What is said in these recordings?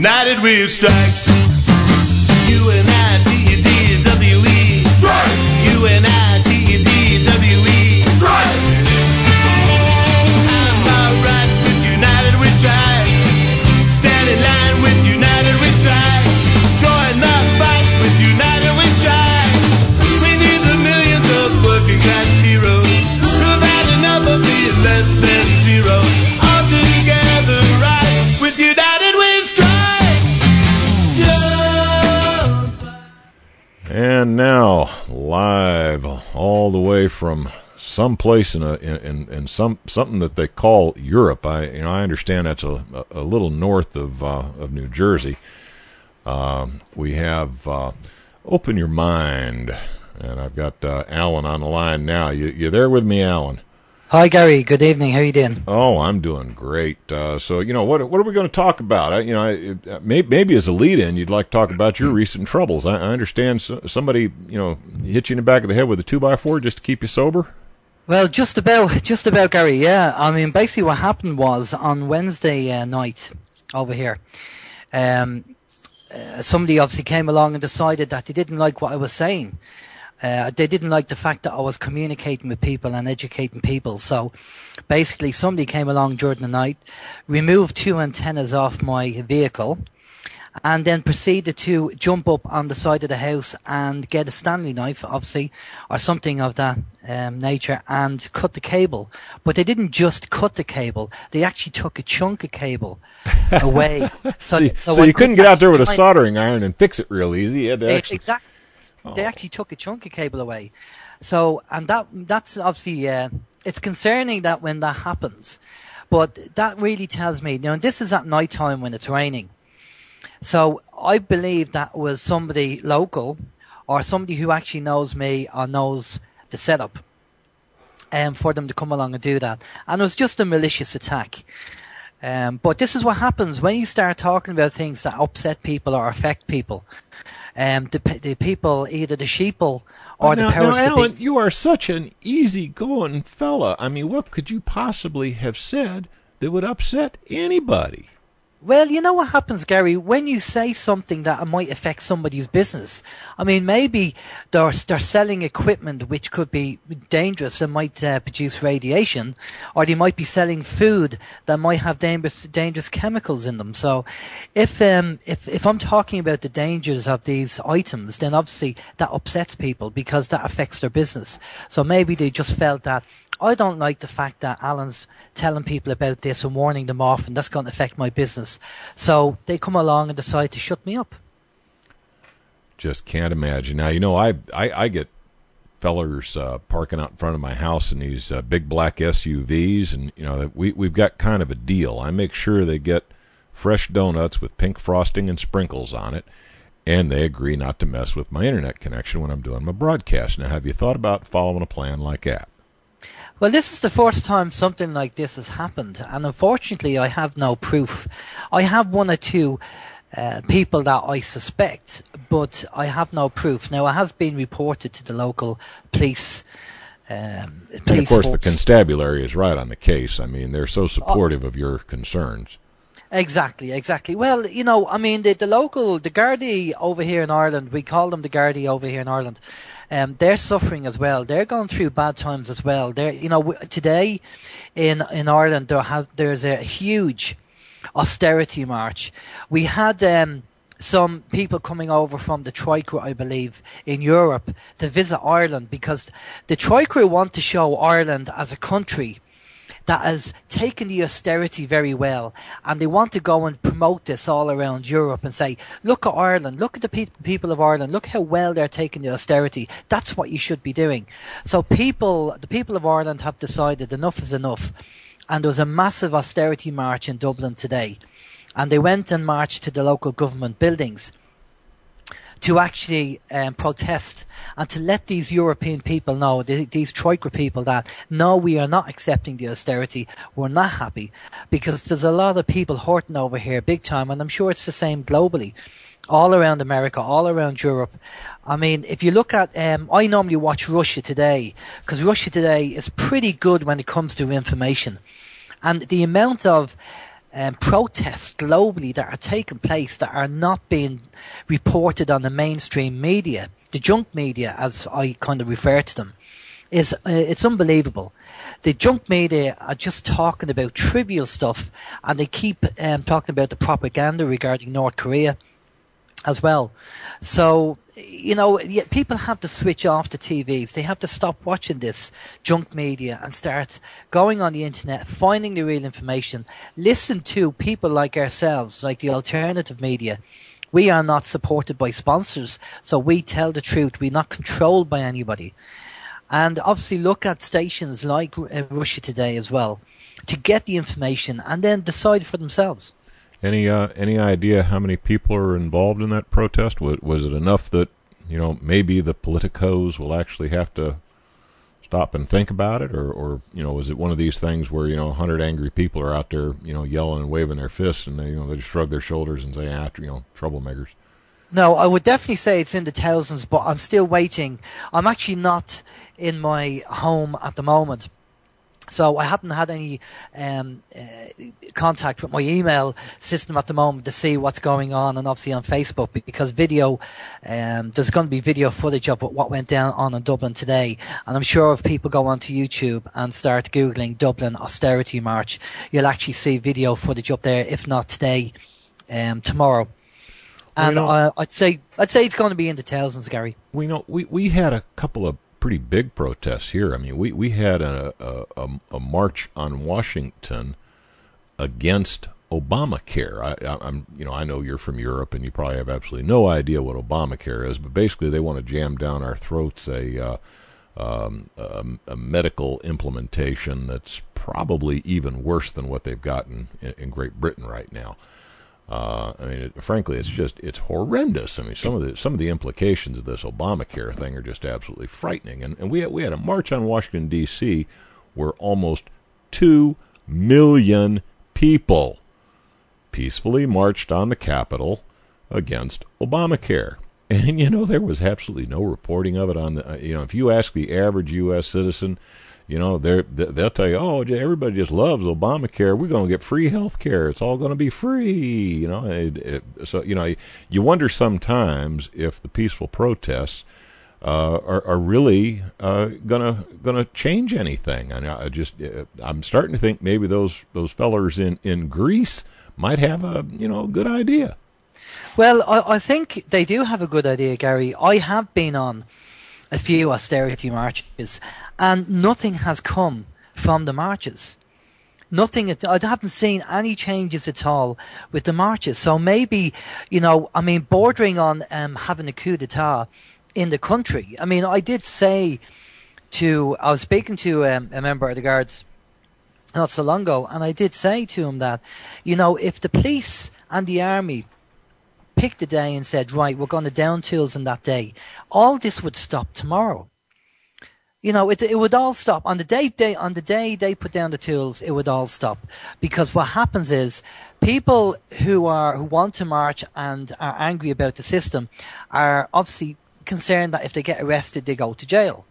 United we strike. U-N-I-T-E-D-W-E. Strike. U-N-I-T-E-D-W-E. Strike. I'm alright with United we strike. Stand in line with United we strike. Join the fight with United we strike. We need the millions of working class heroes who've had enough of being less than zero. All together right with United we strike. And now, live all the way from someplace in something that they call Europe. I understand that's a little north of New Jersey. We have Open Your Mind, and I've got Alan on the line now. You there with me, Alan? Hi, Gary. Good evening. How are you doing? Oh, I'm doing great. So, what are we going to talk about? Maybe as a lead-in, you'd like to talk about your recent troubles. I understand somebody, hit you in the back of the head with a 2x4 just to keep you sober? Well, just about, Gary, yeah. I mean, basically what happened was on Wednesday night over here, somebody obviously came along and decided that they didn't like what I was saying. They didn't like the fact that I was communicating with people and educating people. So basically somebody came along during the night, removed 2 antennas off my vehicle, and then proceeded to jump up on the side of the house and get a Stanley knife, obviously, or something of that nature, and cut the cable. But they didn't just cut the cable. They actually took a chunk of cable away. So you couldn't get out there with a soldering iron and fix it real easy. You had to actually... Exactly. They actually took a chunk of cable away. So, and that's obviously, it's concerning that when that happens. But that really tells me, this is at night time when it's raining. So I believe that was somebody local or somebody who actually knows me or knows the setup for them to come along and do that. And it was just a malicious attack. But this is what happens when you start talking about things that upset people or affect people. The people, either the sheeple or the powers now, to Alan, be. you are such an easy-going fella. I mean, what could you possibly have said that would upset anybody? Well, you know what happens, Gary, when you say something that might affect somebody's business. I mean, maybe they're selling equipment which could be dangerous and might produce radiation, or they might be selling food that might have dangerous chemicals in them. So if I'm talking about the dangers of these items, then obviously that upsets people because that affects their business. So maybe they just felt that, I don't like the fact that Alan's telling people about this and warning them off, and that's going to affect my business. So they come along and decide to shut me up. Just can't imagine. Now, I get fellers parking out in front of my house in these big black SUVs, and we've got kind of a deal. I make sure they get fresh donuts with pink frosting and sprinkles on it, and they agree not to mess with my internet connection when I'm doing my broadcast. Now, have you thought about following a plan like that? Well, this is the first time something like this has happened, and unfortunately I have no proof. I have one or two people that I suspect, but I have no proof. Now, it has been reported to the local police. And of course, the constabulary is right on the case. I mean, they're so supportive of your concerns. Exactly. Well, I mean, the Gardaí over here in Ireland, we call them the Gardaí over here in Ireland, they're suffering as well. They're going through bad times as well. Today in Ireland, there's a huge austerity march. We had some people coming over from the Troika, I believe, in Europe to visit Ireland, because the Troika want to show Ireland as a country that has taken the austerity very well, and they want to go and promote this all around Europe and say, look at Ireland, look at the people of Ireland, look how well they're taking the austerity. That's what you should be doing. So the people of Ireland have decided enough is enough, and there was a massive austerity march in Dublin today, and they went and marched to the local government buildings to actually protest and to let these European people know, these Troika people, that no, we are not accepting the austerity, we're not happy, because there's a lot of people hurting over here big time, and I'm sure it's the same globally, all around America, all around Europe. I mean, if you look at, I normally watch Russia Today, because Russia Today is pretty good when it comes to information, and the amount of protests globally that are taking place that are not being reported on the mainstream media, the junk media, as I kind of refer to them, is it's unbelievable. The junk media are just talking about trivial stuff, and they keep talking about the propaganda regarding North Korea as well. So, people have to switch off the TVs. They have to stop watching this junk media and start going on the internet, finding the real information, listen to people like ourselves, like the alternative media. We are not supported by sponsors, so we tell the truth. We're not controlled by anybody. And obviously look at stations like Russia Today as well to get the information and then decide for themselves. Any idea how many people are involved in that protest? Was it enough that maybe the politicos will actually have to stop and think about it, or is it one of these things where 100 angry people are out there yelling and waving their fists, and they just shrug their shoulders and say troublemakers? No, I would definitely say it's in the thousands, but I'm still waiting. I'm actually not in my home at the moment, so I haven't had any contact with my email system at the moment to see what's going on, and obviously on Facebook, because video, there's going to be video footage of what went down in Dublin today, and I'm sure if people go onto YouTube and start Googling Dublin austerity march, you'll actually see video footage up there, if not today, tomorrow. And I'd say it's going to be in the thousands, Gary. We had a couple of pretty big protests here. I mean, we had a march on Washington against Obamacare. I know you're from Europe and you probably have absolutely no idea what Obamacare is, but basically they want to jam down our throats a medical implementation that's probably even worse than what they've got in Great Britain right now. Frankly, it's horrendous. I mean, some of the implications of this Obamacare thing are just absolutely frightening. And we had a march on Washington, D.C., where almost 2 million people peacefully marched on the Capitol against Obamacare. And, there was absolutely no reporting of it on the, if you ask the average U.S. citizen, they'll tell you, oh, everybody just loves Obamacare. We're going to get free health care. It's all going to be free. So you wonder sometimes if the peaceful protests are really gonna change anything. And I'm starting to think maybe those fellers in Greece might have a good idea. Well, I think they do have a good idea, Gary. I have been on a few austerity marches, and nothing has come from the marches. Nothing. I haven't seen any changes at all with the marches. So maybe, bordering on having a coup d'etat in the country. I mean, I was speaking to a member of the Guards not so long ago, and I did say to him that, if the police and the army picked a day and said, right, we're going to down tools on that day, all this would stop tomorrow. It would all stop on the day they put down the tools. It would all stop, because what happens is people who want to march and are angry about the system are obviously concerned that if they get arrested, they go to jail.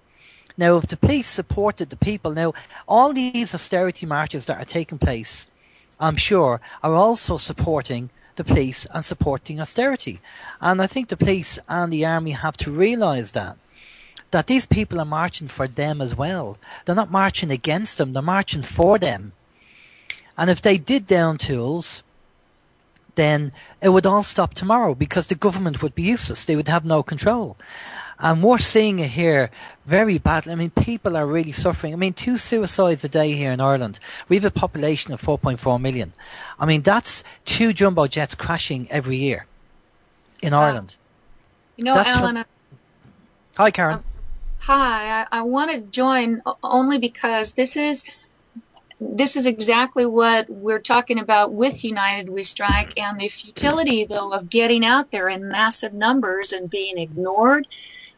Now, if the police supported the people, now all these austerity marches that are taking place, I'm sure, are also supporting the police and supporting austerity. And I think the police and the army have to realise that these people are marching for them as well. They're not marching against them, they're marching for them. And if they did down tools, then it would all stop tomorrow, because the government would be useless. They would have no control. And we're seeing it here very badly. I mean, people are really suffering. I mean, 2 suicides a day here in Ireland. We have a population of 4.4 million. I mean, that's 2 jumbo jets crashing every year in Ireland. Alan. Hi, Karen. Hi. I want to join only because this is exactly what we're talking about with United We Strike, and the futility, though, of getting out there in massive numbers and being ignored,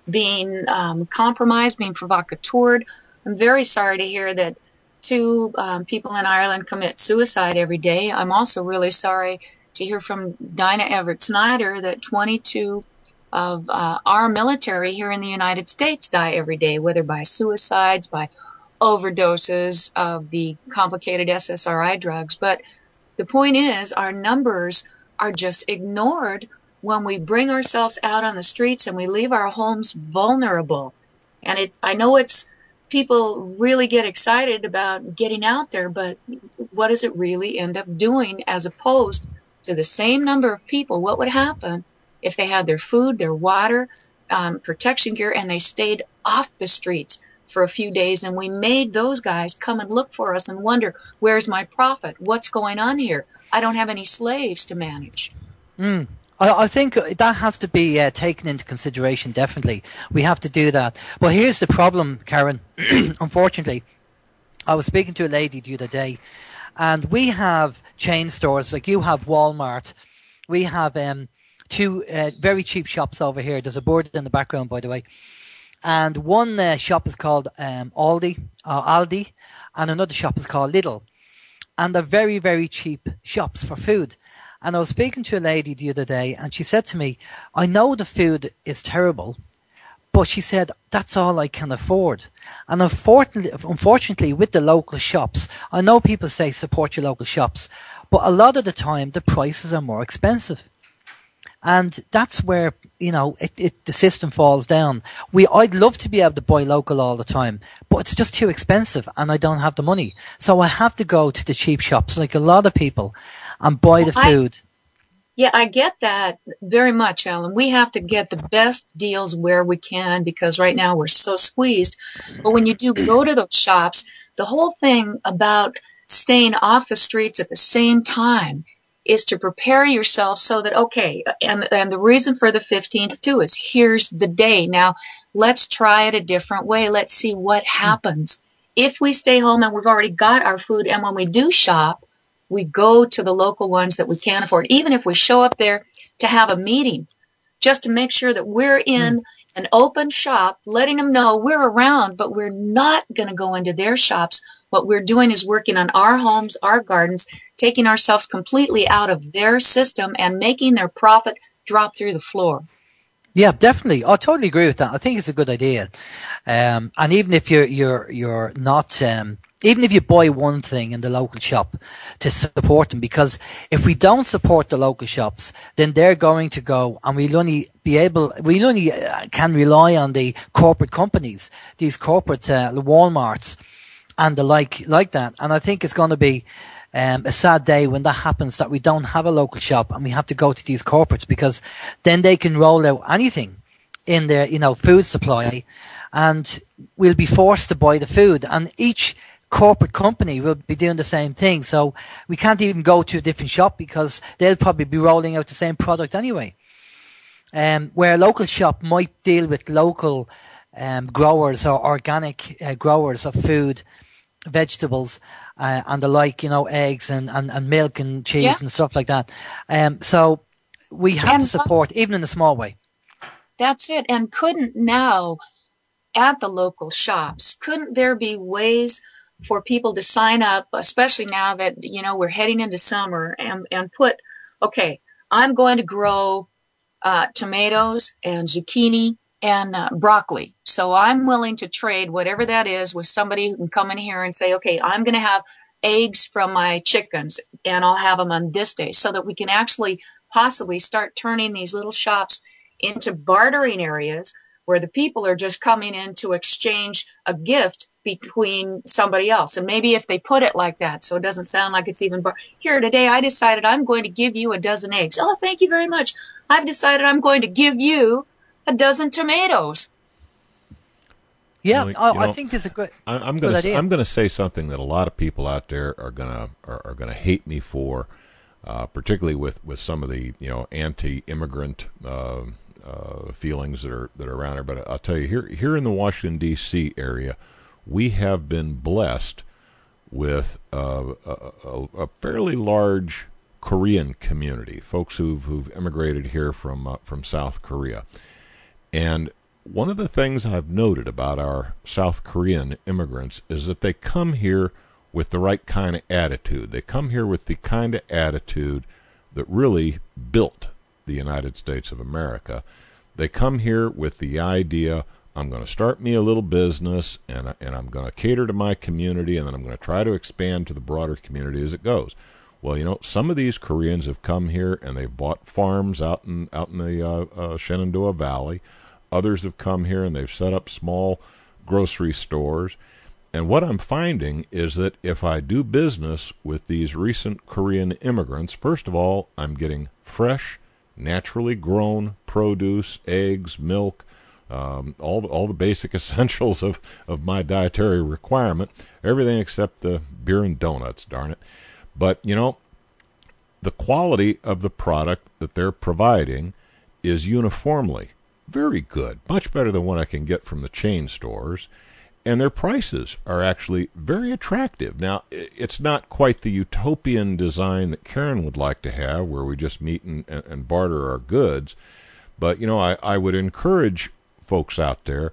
being compromised, being provocateured. I'm very sorry to hear that 2 people in Ireland commit suicide every day. I'm also really sorry to hear from Dinah Everett-Snyder that 22 of our military here in the United States die every day, whether by suicides, by overdoses of the complicated SSRI drugs. But The point is, our numbers are just ignored when we bring ourselves out on the streets and we leave our homes vulnerable. And I know people really get excited about getting out there, but what does it really end up doing as opposed to the same number of people? What would happen if they had their food, their water, protection gear, and they stayed off the streets for a few days, and we made those guys come and look for us and wonder, where's my profit? What's going on here? I don't have any slaves to manage. I think that has to be taken into consideration, definitely. We have to do that. But here's the problem, Karen. Unfortunately, I was speaking to a lady the other day, and we have chain stores, like you have Walmart. We have two very cheap shops over here. There's a board in the background, by the way. And one shop is called Aldi, and another shop is called Lidl. And they're very, very cheap shops for food. And I was speaking to a lady the other day, and she said to me, I know the food is terrible, but she said, that's all I can afford. And unfortunately, with the local shops, I know people say support your local shops, but a lot of the time, the prices are more expensive. And that's where, the system falls down. I'd love to be able to buy local all the time, but it's just too expensive and I don't have the money. So I have to go to the cheap shops, like a lot of people, and buy the food. I get that very much, Alan. We have to get the best deals where we can because right now we're so squeezed. But when you do go to those shops, the whole thing about staying off the streets at the same time is to prepare yourself so that, okay, and the reason for the 15th too is here's the day. Now, let's try it a different way. Let's see what happens. If we stay home and we've already got our food, and when we do shop, we go to the local ones that we can afford, even if we show up there to have a meeting, just to make sure that we're in an open shop, letting them know we're around, but we're not going to go into their shops. What we're doing is working on our homes, our gardens, taking ourselves completely out of their system and making their profit drop through the floor. Yeah, definitely. I totally agree with that. I think it's a good idea. And even if you're not, even if you buy one thing in the local shop to support them, because if we don't support the local shops, then they're going to go, and we only can rely on the corporate companies, these corporate Walmarts and the like that. And I think it's going to be a sad day when that happens, that we don't have a local shop and we have to go to these corporates, because then they can roll out anything in their, food supply, and we'll be forced to buy the food, and each corporate company will be doing the same thing. So we can't even go to a different shop because they'll probably be rolling out the same product anyway. Where a local shop might deal with local growers or organic growers of food, vegetables, and the like, eggs and milk and cheese and stuff like that. So we have to support, even in a small way. That's it. And couldn't now, at the local shops, couldn't there be ways for people to sign up, especially now that, we're heading into summer, and put, okay, I'm going to grow tomatoes and zucchini and broccoli. So I'm willing to trade whatever that is with somebody who can come in here and say, okay, I'm going to have eggs from my chickens and I'll have them on this day, so that we can actually possibly start turning these little shops into bartering areas where the people are just coming in to exchange a gift between somebody else. And maybe if they put it like that, so it doesn't sound like it's even here today, I decided I'm going to give you a dozen eggs. Oh, thank you very much. I've decided I'm going to give you a dozen tomatoes. Yeah, I think it's a good. I'm going to say something that a lot of people out there are going to hate me for, particularly with some of the anti-immigrant feelings that are around here. But I'll tell you, here in the Washington D.C. area, we have been blessed with a fairly large Korean community, folks who've immigrated here from South Korea. And one of the things I've noted about our South Korean immigrants is that they come here with the right kind of attitude. They come here with the kind of attitude that really built the United States of America. They come here with the idea, I'm going to start me a little business, and I'm going to cater to my community, and then I'm going to try to expand to the broader community as it goes. Well, some of these Koreans have come here and they've bought farms out in the Shenandoah Valley. Others have come here and they've set up small grocery stores. And what I'm finding is that if I do business with these recent Korean immigrants, first of all, I'm getting fresh, naturally grown produce, eggs, milk, all the basic essentials of my dietary requirement, everything except the beer and donuts, darn it. But, the quality of the product that they're providing is uniformly very good, much better than what I can get from the chain stores. And their prices are actually very attractive. Now, it's not quite the utopian design that Karen would like to have, where we just meet and barter our goods. But, I would encourage folks out there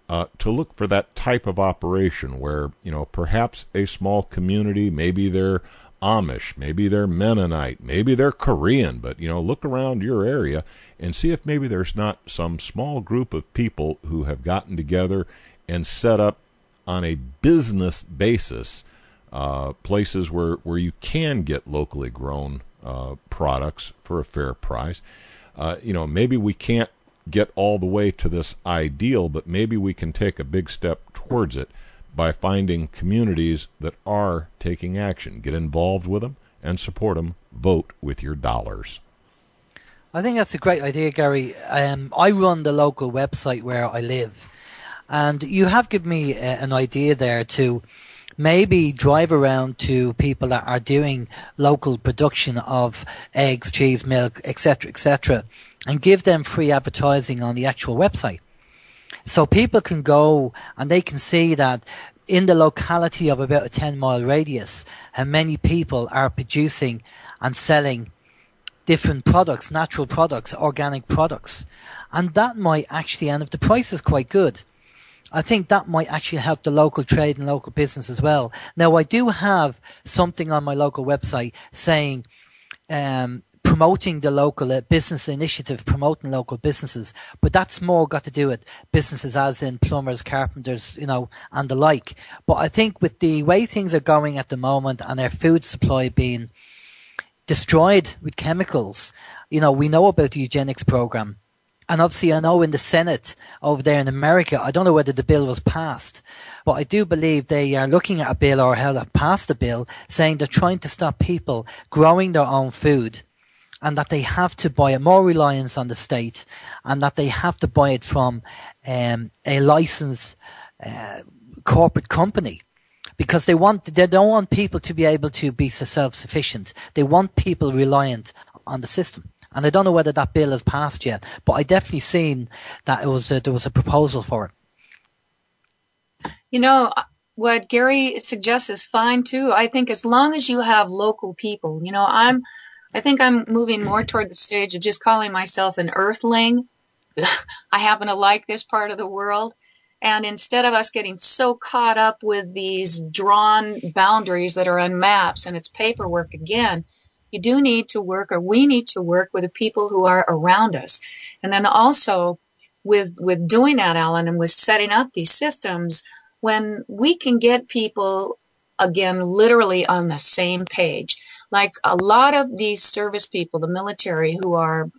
to look for that type of operation where, perhaps a small community, maybe they're Amish, maybe they're Mennonite, maybe they're Korean, but, look around your area and see if maybe there's not some small group of people who have gotten together and set up on a business basis places where you can get locally grown products for a fair price. Maybe we can't get all the way to this ideal, but maybe we can take a big step towards it by finding communities that are taking action. Get involved with them and support them. Vote with your dollars. I think that's a great idea, Gary. I run the local website where I live. And you have given me an idea there to maybe drive around to people that are doing local production of eggs, cheese, milk, etc., and give them free advertising on the actual website. So people can go and they can see that in the locality of about a 10-mile radius, how many people are producing and selling different products, natural products, organic products. And that might actually, and if the price is quite good, I think that might actually help the local trade and local business as well. Now, I do have something on my local website saying promoting the local business initiative, promoting local businesses, but that's more got to do with businesses as in plumbers, carpenters, and the like. But I think with the way things are going at the moment and our food supply being destroyed with chemicals, we know about the eugenics program. And obviously, I know in the Senate over there in America, I don't know whether the bill was passed, but I do believe they are looking at a bill or have passed a bill saying they're trying to stop people growing their own food and that they have to buy it, more reliance on the state, and that they have to buy it from a licensed corporate company. Because they don't want people to be able to be self-sufficient. They want people reliant on the system. And I don't know whether that bill has passed yet, but I definitely seen that there was a proposal for it. What Gary suggests is fine too. I think as long as you have local people, I think I'm moving more toward the stage of just calling myself an earthling. I happen to like this part of the world. And instead of us getting so caught up with these drawn boundaries that are on maps and it's paperwork again, you do need to work, or we need to work with the people who are around us. And then also with doing that, Alan, and with setting up these systems, when we can get people, again, literally on the same page. Like a lot of these service people, the military who are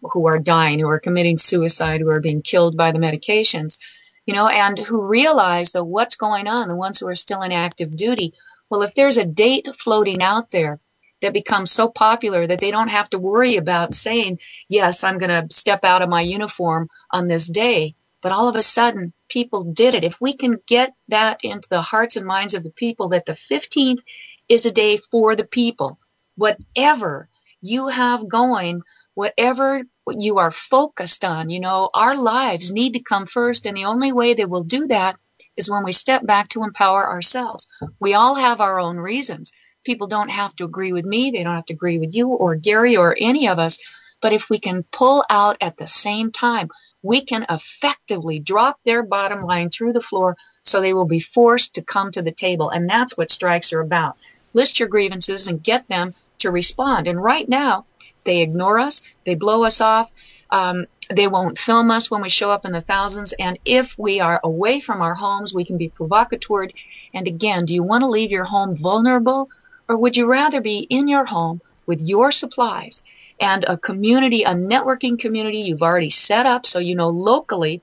dying, who are committing suicide, who are being killed by the medications, and who realize that what's going on, the ones who are still in active duty. Well, if there's a date floating out there that becomes so popular that they don't have to worry about saying, yes, I'm going to step out of my uniform on this day. But all of a sudden, people did it. If we can get that into the hearts and minds of the people that the 15th is a day for the people, whatever you have going, whatever you are focused on, our lives need to come first. And the only way that we'll do that is when we step back to empower ourselves. We all have our own reasons. People don't have to agree with me. They don't have to agree with you or Gary or any of us. But if we can pull out at the same time, we can effectively drop their bottom line through the floor so they will be forced to come to the table. And that's what strikes are about. List your grievances and get them to respond. And right now, they ignore us. They blow us off. They won't film us when we show up in the thousands. And if we are away from our homes, we can be provocateur. And again, do you want to leave your home vulnerable? Or would you rather be in your home with your supplies and a community, a networking community you've already set up, so you know locally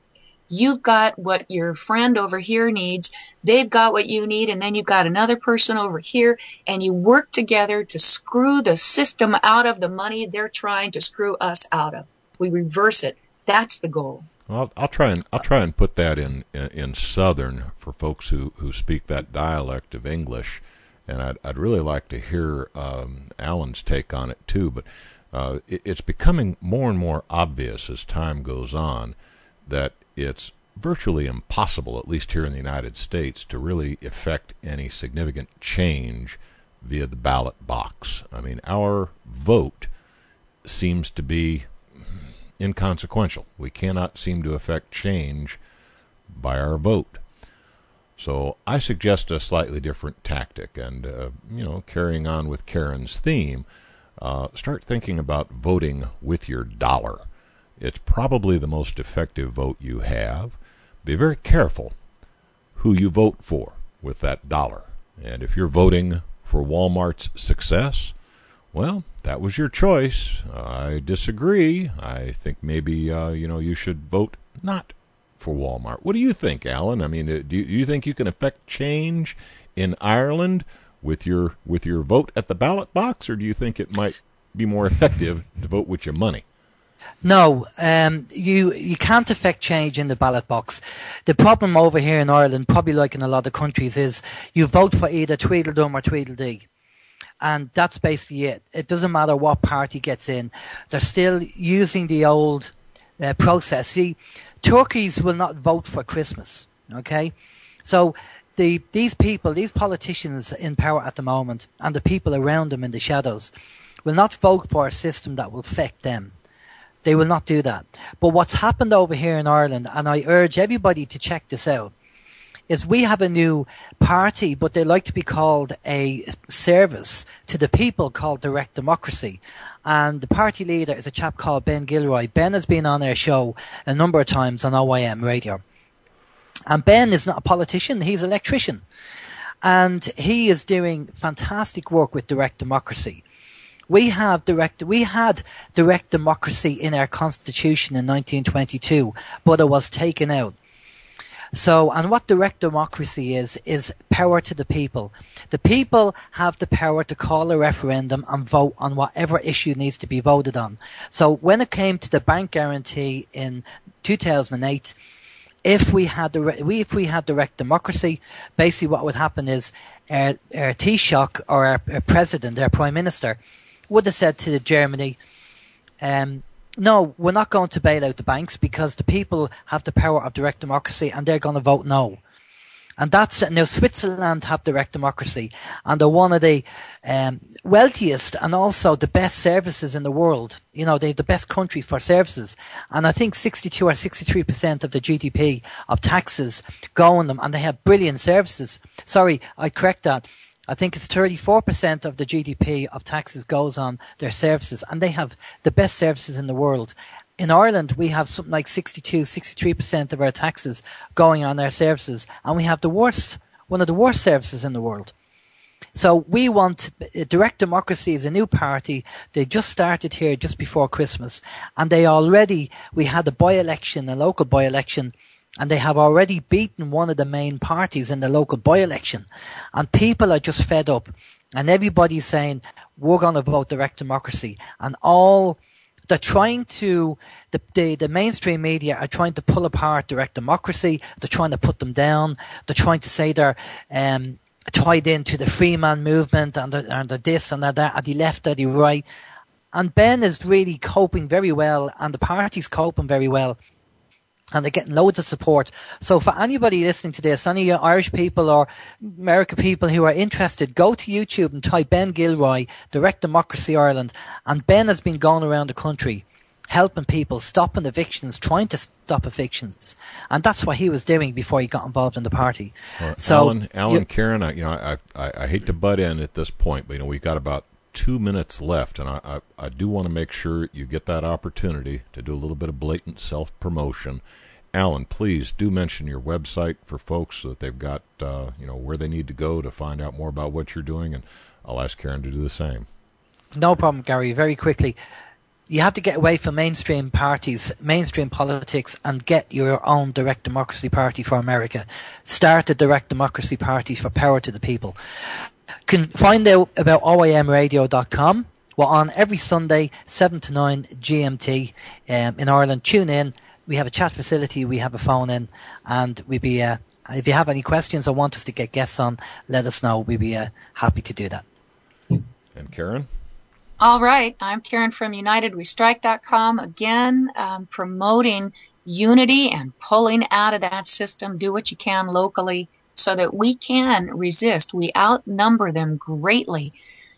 you've got what your friend over here needs, they've got what you need, and then you've got another person over here, and you work together to screw the system out of the money they're trying to screw us out of. We reverse it. That's the goal. Well, I'll try and put that in Southern for folks who speak that dialect of English, and I'd really like to hear Alan's take on it too. But it's becoming more and more obvious as time goes on that it's virtually impossible, at least here in the United States, to really effect any significant change via the ballot box. I mean, our vote seems to be inconsequential. We cannot seem to effect change by our vote. So I suggest a slightly different tactic, and carrying on with Karen's theme, start thinking about voting with your dollar. It's probably the most effective vote you have. Be very careful who you vote for with that dollar. And if you're voting for Walmart's success, well, that was your choice. I disagree. I think maybe you should vote not for Walmart. What do you think, Alan? I mean, do you think you can affect change in Ireland with your vote at the ballot box, or do you think it might be more effective to vote with your money? No, you can't affect change in the ballot box. The problem over here in Ireland, probably like in a lot of countries, is you vote for either Tweedledum or Tweedledee. And that's basically it. It doesn't matter what party gets in. They're still using the old process. See, turkeys will not vote for Christmas, okay? So these politicians in power at the moment, and the people around them in the shadows, will not vote for a system that will affect them. They will not do that. But what's happened over here in Ireland, and I urge everybody to check this out, is we have a new party, but they like to be called a service to the people called Direct Democracy. And the party leader is a chap called Ben Gilroy. Ben has been on our show a number of times on OYM radio. And Ben is not a politician, he's an electrician. And he is doing fantastic work with Direct Democracy. We had direct democracy in our constitution in 1922, but it was taken out. So, and what direct democracy is power to the people. The people have the power to call a referendum and vote on whatever issue needs to be voted on. So when it came to the bank guarantee in 2008, if we had direct democracy, basically what would happen is our Taoiseach or our president, our prime minister, would have said to Germany, no, we're not going to bail out the banks because the people have the power of direct democracy and they're going to vote no. And now Switzerland have direct democracy and they're one of the wealthiest and also the best services in the world. You know, they have the best countries for services. And I think 62 or 63% of the GDP of taxes go on them, and they have brilliant services. Sorry, I correct that. I think it's 34% of the GDP of taxes goes on their services, and they have the best services in the world. In Ireland, we have something like 62, 63% of our taxes going on our services, and we have one of the worst services in the world. So we want Direct Democracy is a new party. They just started here just before Christmas, and we had a local by-election, and they have already beaten one of the main parties in the local by-election. And people are just fed up. And everybody's saying, we're going to vote Direct Democracy. And they're trying to, the mainstream media are trying to pull apart Direct Democracy. They're trying to put them down. They're trying to say they're tied into the Freeman movement and they're this and they're that, at the left, at the right. And Ben is really coping very well, and the party's coping very well. And they're getting loads of support. So for anybody listening to this, any Irish people or American people who are interested, go to YouTube and type Ben Gilroy, Direct Democracy Ireland. And Ben has been going around the country helping people, stopping evictions, trying to stop evictions. And that's what he was doing before he got involved in the party. Well, so Alan, Karen, I hate to butt in at this point, but we've got about 2 minutes left, and I do want to make sure you get that opportunity to do a little bit of blatant self-promotion. Alan, please do mention your website for folks so that they've got where they need to go to find out more about what you're doing, and I'll ask Karen to do the same. No problem, Gary. Very quickly. You have to get away from mainstream parties, mainstream politics, and get your own direct democracy party for America. Start a direct democracy party for power to the people. You can find out about OYMradio.com. We're on every Sunday, 7 to 9 GMT in Ireland. Tune in. We have a chat facility. We have a phone in. And we'd be, if you have any questions or want us to get guests on, let us know. We'd be happy to do that. And Karen? All right. I'm Karen from UnitedWeStrike.com. Again, promoting unity and pulling out of that system. Do what you can locally so that we can resist. We outnumber them greatly.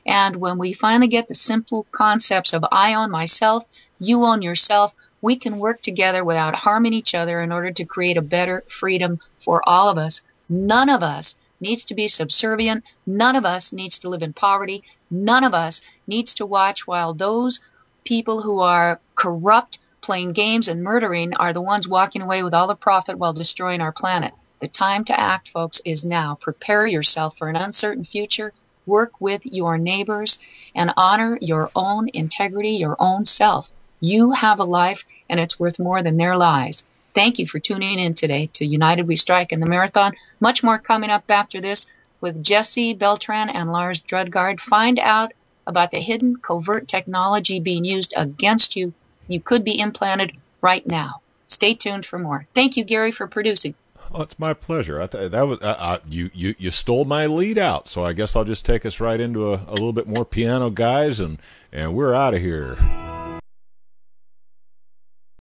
And when we finally get the simple concepts of I own myself, you own yourself, we can work together without harming each other in order to create a better freedom for all of us. None of us needs to be subservient. None of us needs to live in poverty. None of us needs to watch while those people who are corrupt, playing games and murdering are the ones walking away with all the profit while destroying our planet. The time to act, folks, is now. Prepare yourself for an uncertain future. Work with your neighbors and honor your own integrity, your own self. You have a life, and it's worth more than their lives. Thank you for tuning in today to United We Strike and the Marathon. Much more coming up after this with Jesse Beltran and Lars Drudgard. Find out about the hidden covert technology being used against you. You could be implanted right now. Stay tuned for more. Thank you, Gary, for producing. Oh, it's my pleasure. That was you stole my lead out, so I guess I'll just take us right into a little bit more piano, guys, and we're out of here.